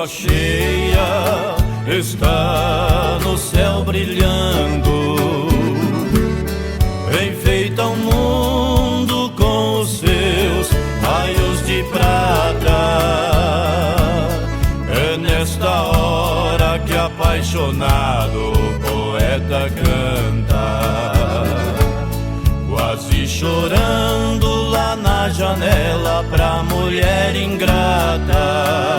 lua cheia está no céu brilhando, enfeita o mundo com os seus raios de prata. É nesta hora que apaixonado o poeta canta, quase chorando lá na janela pra mulher ingrata.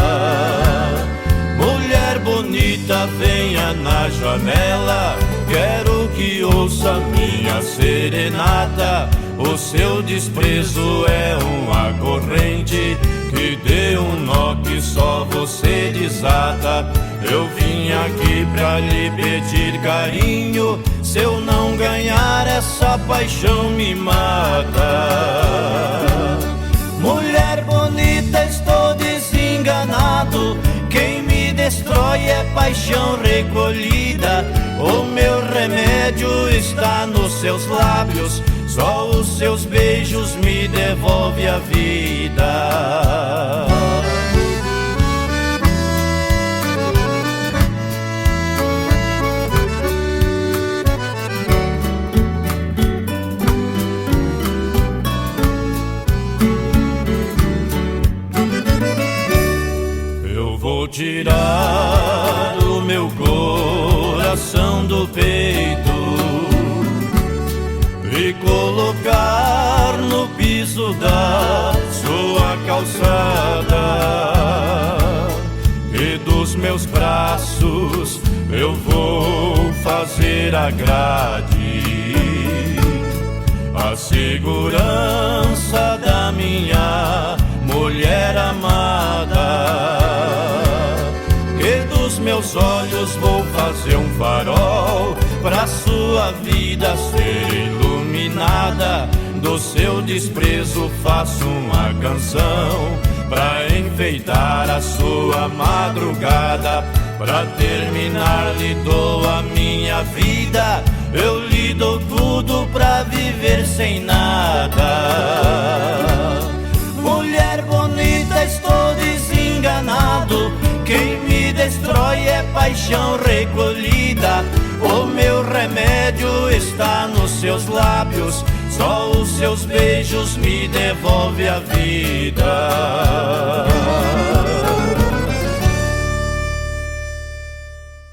Mulher bonita, venha na janela, quero que ouça minha serenata. O seu desprezo é uma corrente que deu um nó que só você desata. Eu vim aqui pra lhe pedir carinho, se eu não ganhar essa paixão me mata. Mulher bonita, estou desenganado, quem me destrói é paixão recolhida. O meu remédio está nos seus lábios, só os seus beijos me devolvem a vida. Eu vou tirar o meu coração do peito e colocar no piso da sua calçada, e dos meus braços eu vou fazer a grade, a segurança da minha mulher amada. E dos meus olhos vou fazer um farol pra sua vida ser iluminada. Do seu desprezo faço uma canção pra enfeitar a sua madrugada. Pra terminar lhe dou a minha vida, eu lhe dou tudo pra viver sem nada. Mulher bonita, estou desenganado, quem me destrói é paixão recolhida. O meu remédio está nos seus lábios, só os seus beijos me devolvem a vida.